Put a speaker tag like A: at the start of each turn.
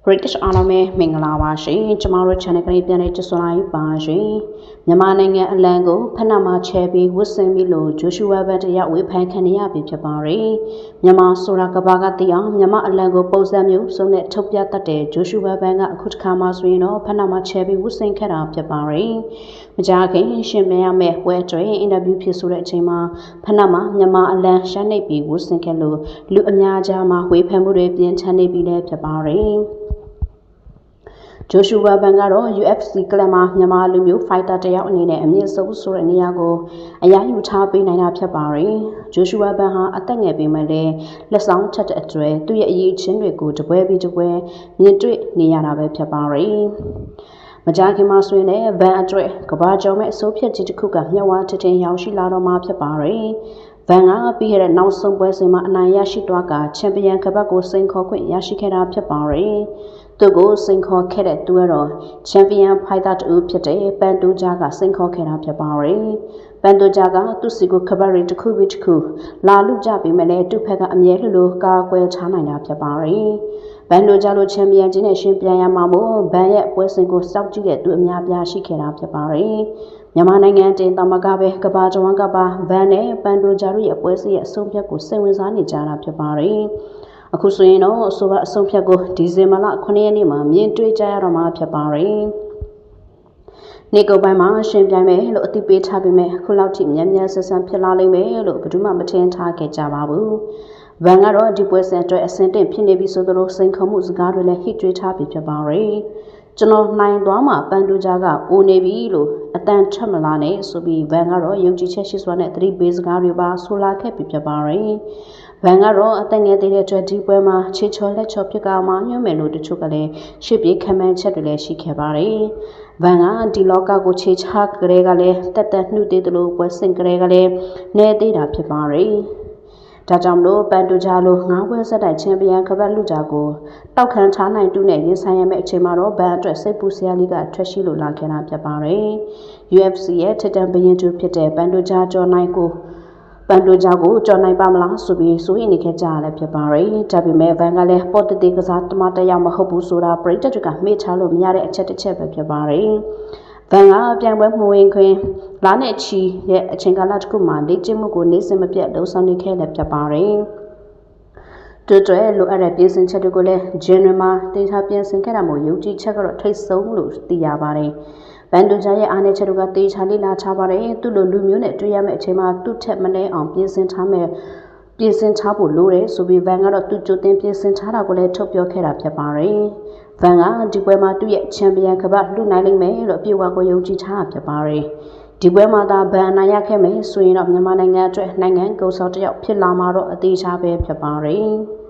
A: British Army မင်္ဂလာပါရှင်ကျမတို့ channel ကနေပြန်လည်ကြိုဆိုလိုက်ပါရှင်မြန်မာနိုင်ငံအလံကိုဖက်နှက်မှာချဲပြီးဝတ်ဆင်ပြီးလို့ဂျိုရှူဝါဘတ်တရဝေဖန်ခံရပြီဖြစ်ပါတယ်မြန်မာဆိုတာကဘာကတည်အောင်မြန်မာအလံကိုပုံစံမျိုးစုံနဲ့ထုတ်ပြတတ်တဲ့ဂျိုရှူဝါဘတ်ကအခုတစ်ခါမှဆိုရင်တော့ဖက်နှက်မှာချဲပြီးဝတ်ဆင်ခဲ့တာဖြစ်ပါတယ်မကြခင်ရှင်မြန်ရမယ့်ပွဲတွင်အင်တာဗျူးဖြစ်ဆိုတဲ့အချိန်မှာဖက်နှက်မှာမြန်မာအလံရှမ်းနေပြီးဝတ်ဆင်ခဲ့လို့လူအများကြားမှာဝေဖန်မှုတွေပြင်းထန်နေပြီလည်းဖြစ်ပါတယ်ဂျိုရှူဝါဘန်ကတော့ UFC ကလပ်မှာမြန်မာလူမျိုးဖိုက်တာတယောက်အနေနဲ့အမြင့်ဆုံးဆိုတဲ့နေရာကိုအရယူထားပေးနိုင်တာဖြစ်ပါတယ်။ဂျိုရှူဝါဘန်ဟာအသက်ငယ်ပေမဲ့လည်းလက်ဆောင်ထက်တဲ့အကျွဲသူ့ရဲ့အရေးချင်းတွေကိုတပွဲပြီးတပွဲမြင်တွေ့နေရတာပဲဖြစ်ပါတယ်။မကြာခင်မှာဆိုရင်လည်းဗန်အတွက်ကဘာကျော်မဲ့အစိုးဖြတ်ကြီးတစ်ခုကမျက်ဝါးထထင်ရောက်ရှိလာတော့မှာဖြစ်ပါတယ်။ဗန်ကပြီးခဲ့တဲ့နောက်ဆုံးပွဲစဉ်မှာအနိုင်ရရှိသွားကချန်ပီယံကပတ်ကိုစိန်ခေါ်ခွင့်ရရှိခဲ့တာဖြစ်ပါတယ်။သူကိုစိန်ခေါ်ခဲ့တဲ့သူကတော့ချန်ပီယံဖိုက်တာတူဖြစ်တဲ့ပန်တူဂျာကစိန်ခေါ်ခဲ့တာဖြစ်ပါတယ်။ပန်တူဂျာကသူ့စီကိုကပတ်ရီတစ်ခုပြီးတစ်ခုလာလူကြပြီးမှလည်းသူ့ဖက်ကအမြဲလိုကာကွယ်ထားနိုင်တာဖြစ်ပါတယ်။ဘန်တူဂျာလိုချန်ပီယံကြီးနဲ့ရှင်ပြန်ရမှာမို့ဘန်ရဲ့ပွဲစဉ်ကိုစောင့်ကြည့်တဲ့သူအများပြားရှိခဲ့တာဖြစ်ပါတယ်။မြန်မာနိုင်ငံတင်သမကပဲကဘာကျော်ကပါဗန်နဲ့ပန်တူဂျာတို့ရဲ့ပွဲစဉ်ရဲ့အဆုံးဖြတ်ကိုစိတ်ဝင်စားနေကြတာဖြစ်ပါတယ်။အခုဆိုရင်တော့အဆိုပါအဆုံးဖြတ်ကိုဒီဇင်ဘာလ9ရက်နေ့မှာမြင်တွေ့ကြရတော့မှာဖြစ်ပါတယ်။နေကုတ်ပိုင်းမှာရှင်ပြိုင်မယ်လို့အသိပေးထားပေမဲ့အခုလောက်ထိမြန်မြန်ဆန်ဆန်ဖြစ်လာလိမ့်မယ်လို့ဘယ်သူမှမထင်ထားခဲ့ကြပါဘူး။ဗန်ကတော့ဒီပွဲစဉ်အတွက်အဆင်သင့်ဖြစ်နေပြီဆိုသလိုစိန်ခေါ်မှုစကားတွေလည်းဟစ်ကြွေးထားပြီဖြစ်ပါတယ်။ကျွန်တော်နိုင်သွားမှာပန်တူဂျာကအိုနေပြီလို့အတန်ထွက်မလာနဲ့ဆိုပြီးဗန်ကတော့ယုံကြည်ချက်ရှိစွာနဲ့သတိပေးစကားတွေပါဆိုလာခဲ့ပြီဖြစ်ပါတယ်။ဗန်ကတော့အသက်ငယ်သေးတဲ့အတွက်ဒီပွဲမှာခြေချော်လက်ချော်ဖြစ်ကမှညွှန်မယ်လို့တချို့ကလည်းရှစ်ပြေခံမှန်းချက်တွေလည်းရှိခဲ့ပါတယ်။ဗန်ကဒီလောကကိုခြေချကလေးကလည်းတက်တက်နှုတ်သေးတယ်လို့ပွဲစင်ကလေးကလည်းနေသေးတာဖြစ်ပါတယ်။ဒါကြောင့်မလို့ပန်တူဂျာလို9ပွဲဆက်တိုက်ချန်ပီယံကပတ်လူဂျာကိုတောက်ခံထားနိုင်တူနဲ့ရင်ဆိုင်ရမယ့်အချိန်မှာတော့ဗန်အတွက်စိတ်ပူစရာလေးကထွက်ရှိလို့လာခဲ့တာဖြစ်ပါတယ်။ UFC ရဲ့ထက်တန်ဘရင်တူဖြစ်တဲ့ပန်တူဂျာကျော်နိုင်ကိုပန်တူဂျာကိုကြော်နိုင်ပါမလားဆိုပြီးစိုးရိမ်နေခဲ့ကြရလည်းဖြစ်ပါတယ်။ဒါပေမဲ့ဗန်ကလည်းပေါ်တတိကစားတမတယောက်မဟုတ်ဘူးဆိုတာပရိသတ်တွေကမေ့ထားလို့မရတဲ့အချက်တစ်ချက်ပဲဖြစ်ပါတယ်။ဗန်ကပြိုင်ပွဲမှုဝင်ခွင်လာနဲ့ချီရဲ့အချိန်ကာလတစ်ခုမှာလေ့ကျင့်မှုကိုနေစဉ်မပြတ်လှုံ့ဆော်နေခဲ့လည်းဖြစ်ပါတယ်။တွေ့လိုအပ်တဲ့ပြင်ဆင်ချက်တွေကိုလည်းဂျန်နရီမှာတင်ထားပြင်ဆင်ခဲ့တာမို့ယုံကြည်ချက်ကတော့ထိတ်ဆုံးလို့သိရပါတယ်။ဘန်ဒူဂျာရဲ့အားနည်းချက်တွေကတေးချာလေးလာထားပါတယ်သူ့လိုလူမျိုးနဲ့တွေ့ရမယ့်အချိန်မှာသူ့ထက်မနှဲအောင်ပြင်ဆင်ထားဖို့လိုတယ်ဆိုပြီးဗန်ကတော့သူ့ကြိုတင်ပြင်ဆင်ထားတာကိုလည်းထုတ်ပြောခဲ့တာဖြစ်ပါတယ်ဗန်ကဒီပွဲမှာသူ့ရဲ့ချန်ပီယံကပတ်လှူနိုင်လိမ့်မယ်လို့အပြည့်အဝကိုယုံကြည်ထားတာဖြစ်ပါတယ်ဒီပွဲမှာသာဗန်အနိုင်ရခဲ့မယ်ဆိုရင်တော့မြန်မာနိုင်ငံအတွက်နိုင်ငံကုန်းဆောင်တစ်ယောက်ဖြစ်လာမှာတော့အသေးချာပဲဖြစ်ပါတယ်